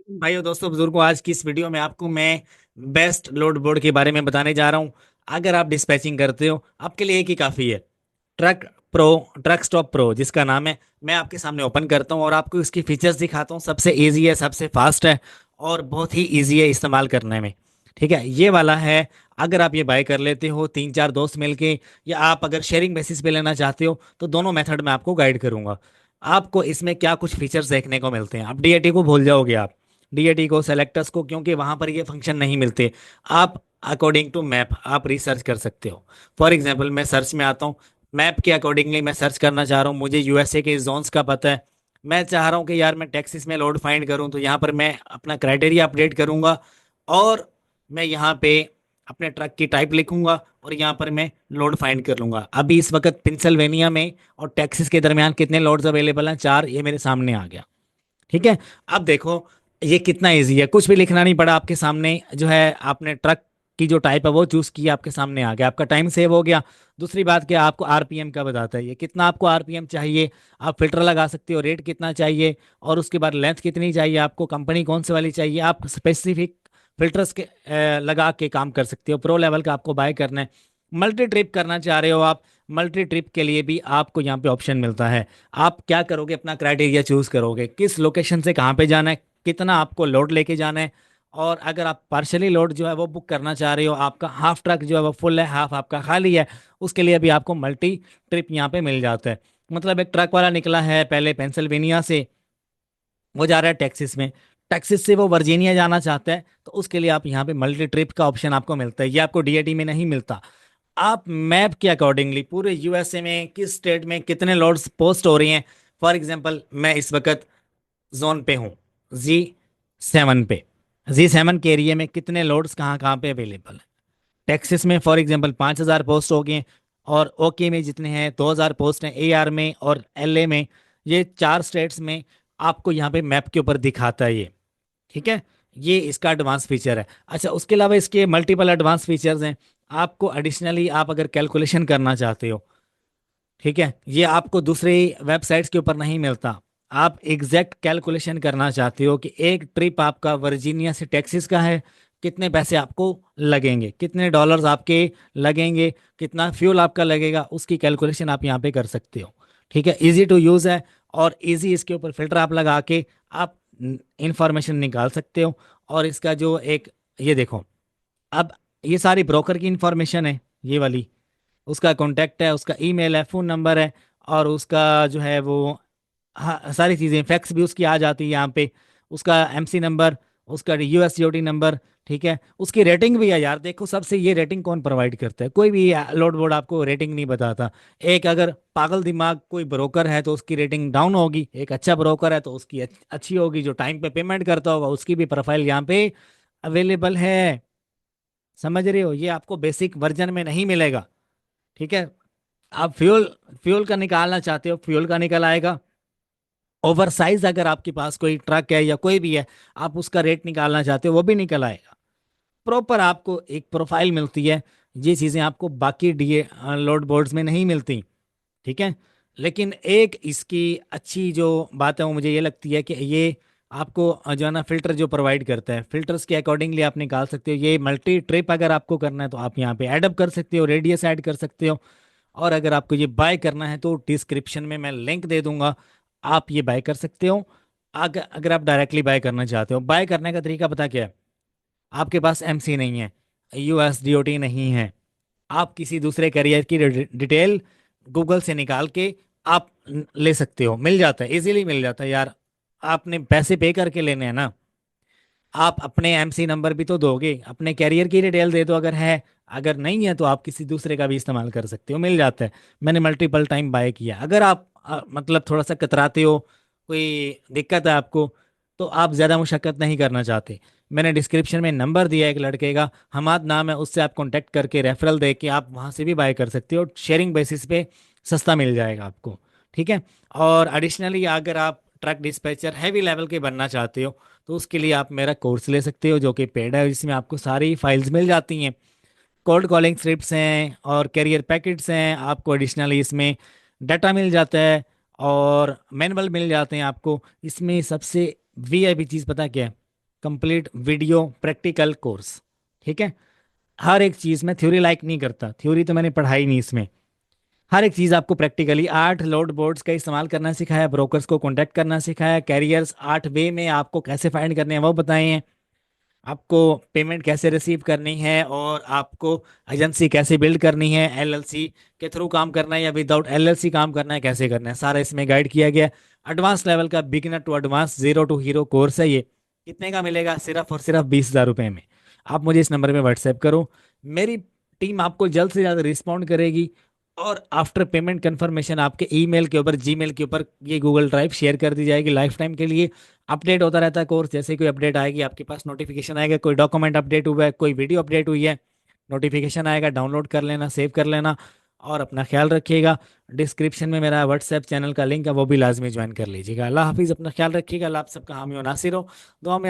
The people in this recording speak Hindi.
भाइयों दोस्तों बुजुर्गों, आज की इस वीडियो में आपको मैं बेस्ट लोड बोर्ड के बारे में बताने जा रहा हूं। अगर आप डिस्पैचिंग करते हो, आपके लिए एक ही काफ़ी है। Truck pro, truck stop pro जिसका नाम है। मैं आपके सामने ओपन करता हूं और आपको इसकी फीचर्स दिखाता हूं। सबसे इजी है, सबसे फास्ट है और बहुत ही इजी है इस्तेमाल करने में। ठीक है, ये वाला है। अगर आप ये बाय कर लेते हो तीन चार दोस्त मिलके, या आप अगर शेयरिंग बेसिस पे लेना चाहते हो, तो दोनों मेथड में आपको गाइड करूंगा। आपको इसमें क्या कुछ फीचर्स देखने को मिलते हैं। आप डीएटी को भूल जाओगे, आप डीएटी को, सेलेक्टर्स को, क्योंकि वहां पर ये फंक्शन नहीं मिलते। आप अकॉर्डिंग टू मैप आप रिसर्च कर सकते हो। फॉर एग्जाम्पल मैं सर्च में आता हूँ, मैप के अकॉर्डिंगली मैं सर्च करना चाह रहा हूँ। मुझे यूएसए के जोन्स का पता है। मैं चाह रहा हूँ कि यार मैं टेक्सास में लोड फाइंड करूँ, तो यहाँ पर मैं अपना क्राइटेरिया अपडेट करूंगा और मैं यहाँ पे अपने ट्रक की टाइप लिखूंगा और यहाँ पर मैं लोड फाइंड कर लूंगा। अभी इस वक्त पेंसिल्वेनिया में और टेक्सास के दरमियान कितने लोड्स अवेलेबल हैं? चार, ये मेरे सामने आ गया। ठीक है, अब देखो ये कितना इजी है। कुछ भी लिखना नहीं पड़ा, आपके सामने जो है आपने ट्रक की जो टाइप है वो चूज किया, आपके सामने आ गया, आपका टाइम सेव हो गया। दूसरी बात क्या, आपको आरपीएम का बताता है ये कितना आपको आरपीएम चाहिए। आप फिल्टर लगा सकते हो, रेट कितना चाहिए, और उसके बाद लेंथ कितनी चाहिए आपको, कंपनी कौन सी वाली चाहिए। आप स्पेसिफिक फिल्टर्स के लगा के काम कर सकते हो। प्रो लेवल का आपको बाय करना है। मल्टी ट्रिप करना चाह रहे हो आप, मल्टी ट्रिप के लिए भी आपको यहाँ पे ऑप्शन मिलता है। आप क्या करोगे, अपना क्राइटेरिया चूज करोगे, किस लोकेशन से कहाँ पे जाना है, कितना आपको लोड लेके जाना है। और अगर आप पार्शली लोड जो है वो बुक करना चाह रहे हो, आपका हाफ ट्रक जो है वो फुल है, हाफ आपका खाली है, उसके लिए भी आपको मल्टी ट्रिप यहाँ पे मिल जाता है। मतलब एक ट्रक वाला निकला है पहले पेंसिल्वेनिया से, वो जा रहा है टेक्सिस में, टेक्सिस से वो वर्जीनिया जाना चाहता है, तो उसके लिए आप यहाँ पे मल्टी ट्रिप का ऑप्शन आपको मिलता है। ये आपको डीएटी में नहीं मिलता। आप मैप के अकॉर्डिंगली पूरे यूएसए में किस स्टेट में कितने लोड्स पोस्ट हो रही हैं। फॉर एग्जांपल मैं इस वक्त जोन पे हूँ, जी 7 पे। जी 7 के एरिया में कितने लोड्स कहाँ कहाँ पे अवेलेबल है। टेक्सास में फॉर एग्जांपल 5,000 पोस्ट हो गए हैं, और ओके में जितने हैं 2,000 पोस्ट हैं, एआर में और एलए में। ये चार स्टेट्स में आपको यहाँ पे मैप के ऊपर दिखाता है ये। ठीक है, ये इसका एडवांस फीचर है। अच्छा, उसके अलावा इसके मल्टीपल एडवांस फीचर्स हैं। आपको एडिशनली आप अगर कैलकुलेशन करना चाहते हो, ठीक है, ये आपको दूसरे वेबसाइट्स के ऊपर नहीं मिलता। आप एग्जैक्ट कैलकुलेशन करना चाहते हो कि एक ट्रिप आपका वर्जीनिया से टेक्सास का है, कितने पैसे आपको लगेंगे, कितने डॉलर्स आपके लगेंगे, कितना फ्यूल आपका लगेगा, उसकी कैलकुलेशन आप यहाँ पे कर सकते हो। ठीक है, इजी टू यूज़ है और इजी, इसके ऊपर फिल्टर आप लगा के आप इंफॉर्मेशन निकाल सकते हो। और इसका जो एक, ये देखो, अब ये सारी ब्रोकर की इंफॉर्मेशन है, ये वाली उसका कॉन्टैक्ट है, उसका ईमेल है, फ़ोन नंबर है, और उसका जो है वो, हाँ, सारी चीज़ें, फैक्स भी उसकी आ जाती है यहाँ पे, उसका एमसी नंबर, उसका यूएससीओटी नंबर। ठीक है, उसकी रेटिंग भी है यार। देखो, सबसे ये रेटिंग कौन प्रोवाइड करता है? कोई भी लोड बोर्ड आपको रेटिंग नहीं बताता। एक अगर पागल दिमाग कोई ब्रोकर है तो उसकी रेटिंग डाउन होगी, एक अच्छा ब्रोकर है तो उसकी अच्छी होगी। जो टाइम पे पेमेंट करता होगा उसकी भी प्रोफाइल यहाँ पे अवेलेबल है। समझ रहे हो? ये आपको बेसिक वर्जन में नहीं मिलेगा। ठीक है, आप फ्यूल फ्यूल का निकालना चाहते हो, फ्यूल का निकल आएगा। ओवर साइज अगर आपके पास कोई ट्रक है या कोई भी है, आप उसका रेट निकालना चाहते हो, वो भी निकल आएगा। प्रॉपर आपको एक प्रोफाइल मिलती है। ये चीज़ें आपको बाकी डीए लोड बोर्ड्स में नहीं मिलती। ठीक है, लेकिन एक इसकी अच्छी जो बात है वो मुझे ये लगती है कि ये आपको जो है ना फिल्टर जो प्रोवाइड करता है, फिल्टर्स के अकॉर्डिंगली आप निकाल सकते हो। ये मल्टी ट्रिप अगर आपको करना है तो आप यहाँ पे एडअप कर सकते हो, रेडियस ऐड कर सकते हो। और अगर आपको ये बाय करना है तो डिस्क्रिप्शन में मैं लिंक दे दूंगा, आप ये बाय कर सकते हो। अगर अगर आप डायरेक्टली बाय करना चाहते हो, बाय करने का तरीका पता क्या है? आपके पास एमसी नहीं है, यूएसडीओटी नहीं है, आप किसी दूसरे कैरियर की डिटेल गूगल से निकाल के आप ले सकते हो। मिल जाता है, इजीली मिल जाता है यार। आपने पैसे पे करके लेने हैं ना, आप अपने एमसी नंबर भी तो दोगे, अपने कैरियर की डिटेल दे दो अगर है। अगर नहीं है तो आप किसी दूसरे का भी इस्तेमाल कर सकते हो, मिल जाता है। मैंने मल्टीपल टाइम बाय किया। अगर आप मतलब थोड़ा सा कतराते हो, कोई दिक्कत है आपको, तो आप ज़्यादा मुशक्कत नहीं करना चाहते, मैंने डिस्क्रिप्शन में नंबर दिया एक लड़के का, हमाद नाम है, उससे आप कांटेक्ट करके रेफरल दे के आप वहाँ से भी बाय कर सकते हो। शेयरिंग बेसिस पे सस्ता मिल जाएगा आपको। ठीक है, और एडिशनली अगर आप ट्रक डिस्पैचर हैवी लेवल के बनना चाहते हो, तो उसके लिए आप मेरा कोर्स ले सकते हो जो कि पेड है, जिसमें आपको सारी फाइल्स मिल जाती हैं। कोल्ड कॉलिंग स्क्रिप्ट्स हैं और कैरियर पैकेट्स हैं, आपको एडिशनली इसमें डाटा मिल जाता है और मैनुअल मिल जाते हैं आपको। इसमें सबसे वीआईपी चीज़ पता क्या है? Complete video practical course. ठीक है, हर एक चीज़ में थ्योरी लाइक नहीं करता, थ्योरी तो मैंने पढ़ाई नहीं इसमें। हर एक चीज़ आपको प्रैक्टिकली 8 लोड बोर्ड्स का इस्तेमाल करना सिखाया, ब्रोकर्स को कॉन्टैक्ट करना सिखाया, कैरियर्स 8 वे में आपको कैसे फाइंड करने हैं वो बताए हैं, आपको पेमेंट कैसे रिसीव करनी है, और आपको एजेंसी कैसे बिल्ड करनी है, एलएलसी के थ्रू काम करना है या विदाउट एलएलसी काम करना है, कैसे करना है, सारा इसमें गाइड किया गया। एडवांस लेवल का beginner to advance zero to hero course है ये। कितने का मिलेगा? सिर्फ और सिर्फ 20,000 रुपये में। आप मुझे इस नंबर पे व्हाट्सएप करो, मेरी टीम आपको जल्द से जल्द रिस्पॉन्ड करेगी, और आफ्टर पेमेंट कंफर्मेशन आपके ईमेल के ऊपर, जीमेल के ऊपर ये गूगल ड्राइव शेयर कर दी जाएगी लाइफ टाइम के लिए। अपडेट होता रहता है कोर्स, जैसे कोई अपडेट आएगी आपके पास नोटिफिकेशन आएगा, कोई डॉक्यूमेंट अपडेट हुआ है, कोई वीडियो अपडेट हुई है, नोटिफिकेशन आएगा, डाउनलोड कर लेना, सेव कर लेना। और अपना ख्याल रखिएगा। डिस्क्रिप्शन में मेरा व्हाट्सएप चैनल का लिंक है, वो भी लाजमी ज्वाइन कर लीजिएगा। अल्लाह हाफिज़, अपना ख्याल रखिएगा। अल्लाह आप सबका हामी और नासिर हो। दुआ में